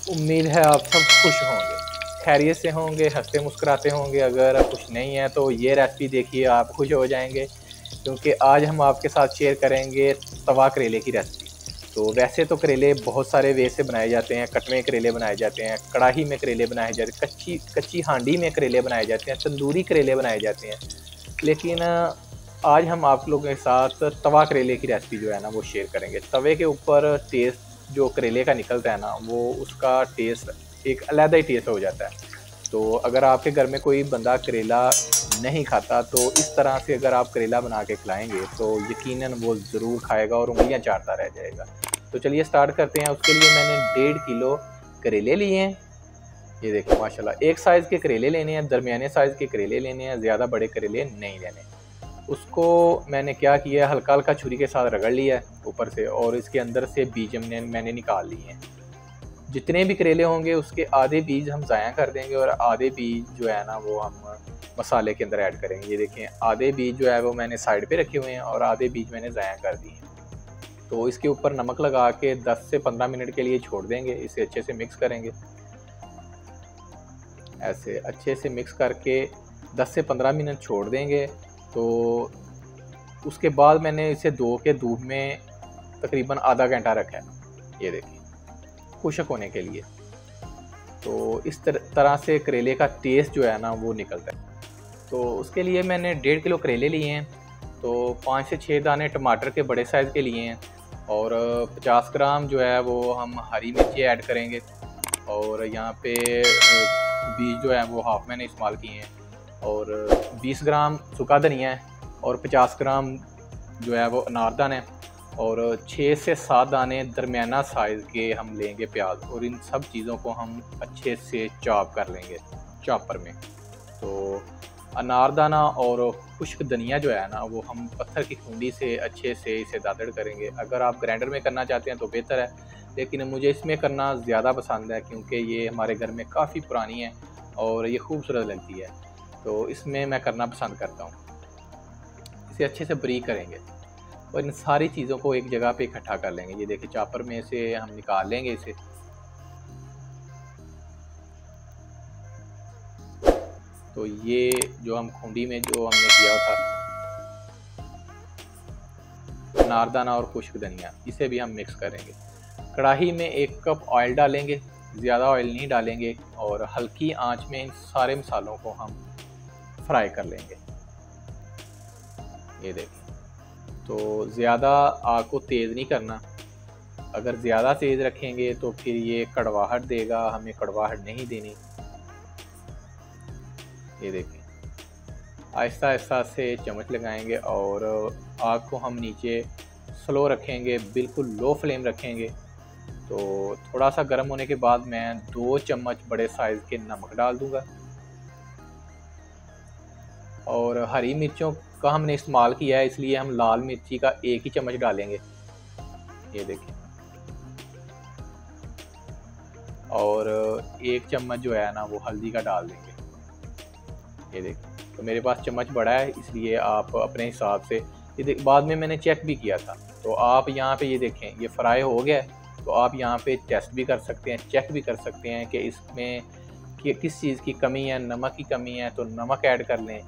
उम्मीद है आप सब खुश होंगे, खैरियत से होंगे, हँसते मुस्कुराते होंगे। अगर आप खुश नहीं हैं तो ये रेसिपी देखिए, आप खुश हो जाएँगे, क्योंकि आज हम आपके साथ शेयर करेंगे तवा करेले की रेसिपी। तो वैसे तो करेले बहुत सारे वे से बनाए जाते हैं, कटवे करेले बनाए जाते हैं, कढ़ाई में करेले बनाए जाते हैं, कच्ची कच्ची हांडी में करेले बनाए जाते हैं, तंदूरी करेले बनाए जाते हैं। लेकिन आज हम आप लोगों के साथ तवा करेले की रेसिपी जो है ना वो शेयर करेंगे। तवे के ऊपर टेस्ट जो करेले का निकलता है ना, वो उसका टेस्ट एक अलग ही टेस्ट हो जाता है। तो अगर आपके घर में कोई बंदा करेला नहीं खाता, तो इस तरह से अगर आप करेला बना के खिलाएँगे तो यकीनन वो ज़रूर खाएगा और उँगलियाँ चाटता रह जाएगा। तो चलिए स्टार्ट करते हैं। उसके लिए मैंने 1.5 किलो करेले लिए हैं। ये देखिए माशाल्लाह, एक साइज़ के करेले लेने हैं, दरमियाने साइज़ के करेले लेने हैं, ज़्यादा बड़े करेले नहीं लेने। उसको मैंने क्या किया है, हल्का-हल्का छुरी के साथ रगड़ लिया है ऊपर से, और इसके अंदर से बीज मैंने निकाल लिए हैं। जितने भी करेले होंगे उसके आधे बीज हम ज़ाया कर देंगे और आधे बीज जो है ना वो हम मसाले के अंदर ऐड करेंगे। ये देखें, आधे बीज जो है वो मैंने साइड पे रखे हुए हैं और आधे बीज मैंने ज़ाया कर दिए हैं। तो इसके ऊपर नमक लगा के 10 से 15 मिनट के लिए छोड़ देंगे। इसे अच्छे से मिक्स करेंगे। ऐसे अच्छे से मिक्स करके 10 से 15 मिनट छोड़ देंगे। तो उसके बाद मैंने इसे धो के धूप में तकरीबन आधा घंटा रखा है, ये देखिए, खुश्क होने के लिए। तो इस तरह से करेले का टेस्ट जो है ना वो निकलता है। तो उसके लिए मैंने 1.5 किलो करेले लिए हैं। तो 5 से 6 दाने टमाटर के बड़े साइज़ के लिए हैं, और 50 ग्राम जो है वो हम हरी मिर्ची ऐड करेंगे। और यहाँ पे बीज जो है वो हाफ मैंने इस्तेमाल किए हैं, और 20 ग्राम सूखा धनिया है, और 50 ग्राम जो है वो अनारदाना है, और 6 से 7 दाने दरमियाना साइज़ के हम लेंगे प्याज, और इन सब चीज़ों को हम अच्छे से चॉप कर लेंगे चॉपर में। तो अनारदाना और खुश्क धनिया जो है ना वो हम पत्थर की खूंडी से अच्छे से इसे दादड़ करेंगे। अगर आप ग्राइंडर में करना चाहते हैं तो बेहतर है, लेकिन मुझे इसमें करना ज़्यादा पसंद है, क्योंकि ये हमारे घर में काफ़ी पुरानी है और ये खूबसूरत लगती है, तो इसमें मैं करना पसंद करता हूँ। इसे अच्छे से बारीक करेंगे और इन सारी चीज़ों को एक जगह पे इकट्ठा कर लेंगे। ये देखिए, चॉपर में से हम निकाल लेंगे इसे। तो ये जो हम खूंडी में जो हमने किया था अनारदाना और खुश्क धनिया, इसे भी हम मिक्स करेंगे। कढ़ाई में 1 कप ऑयल डालेंगे, ज़्यादा ऑयल नहीं डालेंगे, और हल्की आंच में इन सारे मसालों को हम फ्राई कर लेंगे। ये देखिए, तो ज़्यादा आग को तेज़ नहीं करना। अगर ज़्यादा तेज़ रखेंगे तो फिर ये कड़वाहट देगा, हमें कड़वाहट नहीं देनी। ये देखिए, आहिस्ता आहिस्ता से चम्मच लगाएंगे और आग को हम नीचे स्लो रखेंगे, बिल्कुल लो फ्लेम रखेंगे। तो थोड़ा सा गर्म होने के बाद मैं 2 चम्मच बड़े साइज़ के नमक डाल दूंगा, और हरी मिर्चों का हमने इस्तेमाल किया है, इसलिए हम लाल मिर्ची का 1 ही चम्मच डालेंगे। ये देखिए, और 1 चम्मच जो है ना वो हल्दी का डाल देंगे। ये देखिए, तो मेरे पास चम्मच बड़ा है, इसलिए आप अपने हिसाब से, ये बाद में मैंने चेक भी किया था। तो आप यहाँ पे ये देखें, ये फ्राई हो गया है, तो आप यहाँ पे टेस्ट भी कर सकते हैं, चेक भी कर सकते हैं कि इसमें कि किस चीज़ की कमी है। नमक की कमी है तो नमक ऐड कर लें,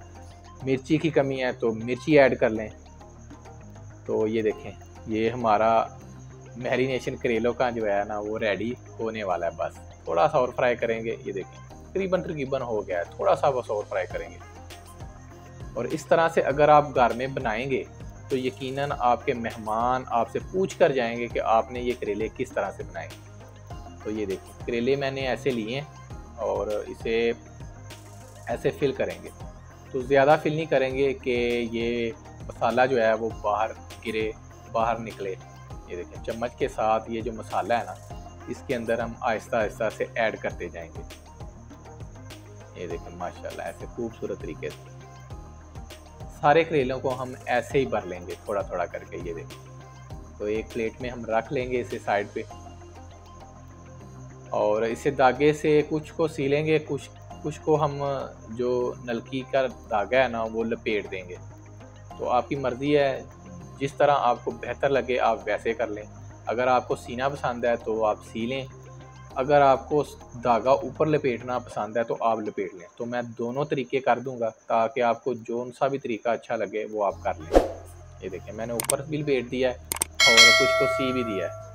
मिर्ची की कमी है तो मिर्ची ऐड कर लें। तो ये देखें, ये हमारा मैरिनेशन करेलों का जो है ना वो रेडी होने वाला है। बस थोड़ा सा और फ्राई करेंगे। ये देखें, तकरीबन हो गया है, थोड़ा सा बस और फ्राई करेंगे। और इस तरह से अगर आप घर में बनाएंगे तो यकीनन आपके मेहमान आपसे पूछ कर जाएंगे कि आपने ये करेले किस तरह से बनाए। तो ये देखिए, करेले मैंने ऐसे लिए हैं और इसे ऐसे फिल करेंगे। तो ज़्यादा फिल नहीं करेंगे कि ये मसाला जो है वो बाहर गिरे, बाहर निकले। ये देखिए, चम्मच के साथ ये जो मसाला है ना, इसके अंदर हम आहिस्ता आहिस्ता से ऐड करते जाएंगे। ये देखिए माशाल्लाह, ऐसे खूबसूरत तरीके से सारे करेलों को हम ऐसे ही भर लेंगे थोड़ा थोड़ा करके। ये देखिए, तो एक प्लेट में हम रख लेंगे इसे साइड पे, और इसे धागे से कुछ को सीलेंगे, कुछ को हम जो नलकी का धागा है ना वो लपेट देंगे। तो आपकी मर्ज़ी है, जिस तरह आपको बेहतर लगे आप वैसे कर लें। अगर आपको सीना पसंद है तो आप सी लें, अगर आपको धागा ऊपर लपेटना पसंद है तो आप लपेट लें। तो मैं दोनों तरीके कर दूंगा ताकि आपको जो सा भी तरीका अच्छा लगे वो आप कर लें। ये देखिए मैंने ऊपर भी लपेट दिया है और कुछ को सी भी दिया है।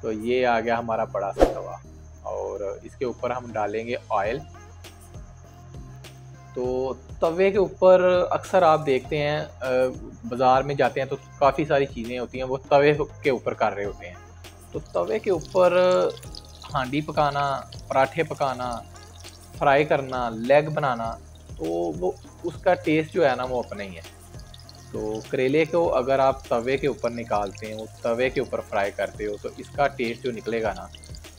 तो ये आ गया हमारा बड़ा सा तवा और इसके ऊपर हम डालेंगे ऑयल। तो तवे के ऊपर अक्सर आप देखते हैं बाज़ार में जाते हैं तो काफ़ी सारी चीज़ें होती हैं वो तवे के ऊपर कर रहे होते हैं। तो तवे के ऊपर हांडी पकाना, पराठे पकाना, फ्राई करना, लेग बनाना, तो वो उसका टेस्ट जो है ना वो अपना ही है। तो करेले को अगर आप तवे के ऊपर निकालते हो, तवे के ऊपर फ्राई करते हो, तो इसका टेस्ट जो निकलेगा ना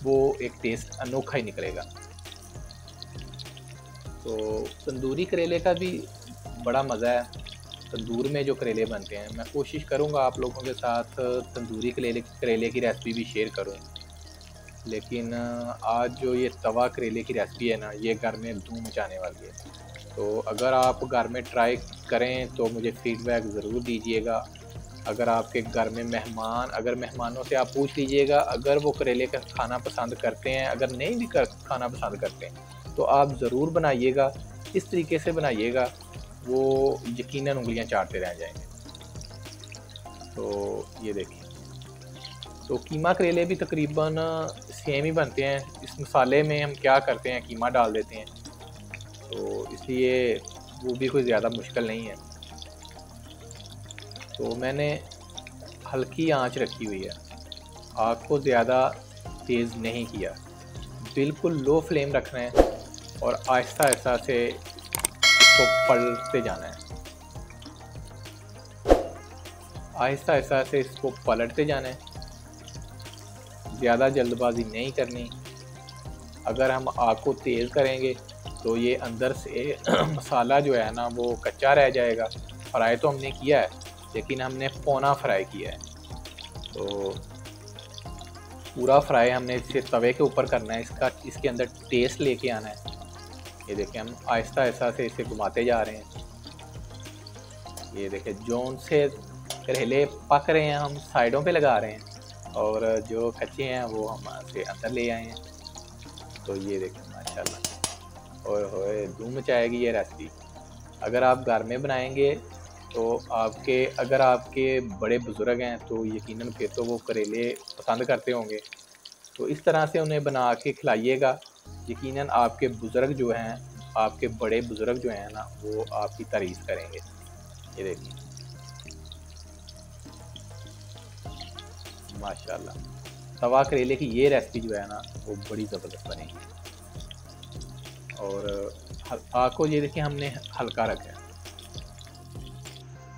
वो एक टेस्ट अनोखा ही निकलेगा। तो तंदूरी करेले का भी बड़ा मज़ा है। तंदूर में जो करेले बनते हैं, मैं कोशिश करूँगा आप लोगों के साथ तंदूरी करेले की रेसिपी भी शेयर करूँ। लेकिन आज जो ये तवा करेले की रेसिपी है ना, ये घर में धूम मचाने वाली है। तो अगर आप घर में ट्राई करें तो मुझे फ़ीडबैक ज़रूर दीजिएगा। अगर आपके घर में अगर मेहमानों से आप पूछ लीजिएगा, अगर वो करेले का खाना पसंद करते हैं, अगर नहीं भी खाना पसंद करते हैं तो आप ज़रूर बनाइएगा। इस तरीके से बनाइएगा वो यकीनन उंगलियां चाटते रह जाएंगे। तो ये देखिए, तो कीमा करेले भी तकरीबन सेम ही बनते हैं। इस मसाले में हम क्या करते हैं, कीमा डाल देते हैं, तो इसलिए वो भी कोई ज़्यादा मुश्किल नहीं है। तो मैंने हल्की आंच रखी हुई है, आग को ज़्यादा तेज़ नहीं किया, बिल्कुल लो फ्लेम रखना है और आहिस्ता आहिस्ता से इसको पलटते जाना है। आहिस्ता आहिस्ता से इसको पलटते जाना है, ज़्यादा जल्दबाजी नहीं करनी। अगर हम आग को तेज़ करेंगे तो ये अंदर से मसाला जो है ना वो कच्चा रह जाएगा। फ्राई तो हमने किया है लेकिन हमने पौना फ्राई किया है, तो पूरा फ्राई हमने इसे तवे के ऊपर करना है, इसके अंदर टेस्ट लेके आना है। ये देखिए हम आहिस्ता आहिस्ता से इसे घुमाते जा रहे हैं। ये देखिए जोन से करेले पक रहे हैं हम साइडों पे लगा रहे हैं और जो कच्चे हैं वो हम से अंदर ले आए हैं। तो ये देखिए माशाल्लाह और होए धूम मचाएगी ये रेसिपी। अगर आप घर में बनाएंगे तो अगर आपके बड़े बुज़ुर्ग हैं तो यकीनन फिर तो वो करेले पसंद करते होंगे। तो इस तरह से उन्हें बना के खिलाइएगा, यकीनन आपके बुज़ुर्ग जो हैं, आपके बड़े बुज़ुर्ग जो हैं ना वो आपकी तारीफ़ करेंगे। ये देखिए माशाल्लाह, तवा करेले की ये रेसिपी जो है ना वो बड़ी ज़बरदस्त बनेगी। और आग को ये देखिए हमने हल्का रखा है।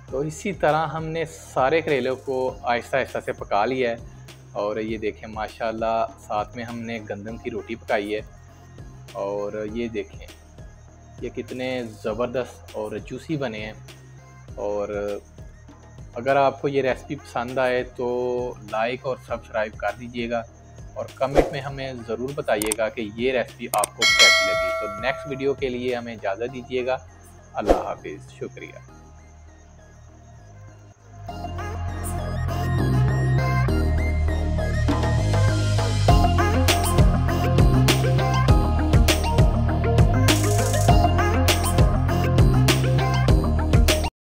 तो इसी तरह हमने सारे करेलों को आहिस्ता आहिस्ता से पका लिया है। और ये देखें माशाल्लाह साथ में हमने गंदम की रोटी पकाई है। और ये देखें ये कितने ज़बरदस्त और जूसी बने हैं। और अगर आपको ये रेसिपी पसंद आए तो लाइक और सब्सक्राइब कर दीजिएगा और कमेंट में हमें ज़रूर बताइएगा कि ये रेसिपी आपको कैसी लगी। तो नेक्स्ट वीडियो के लिए हमें इजाज़त दीजिएगा। अल्लाह हाफिज़, शुक्रिया।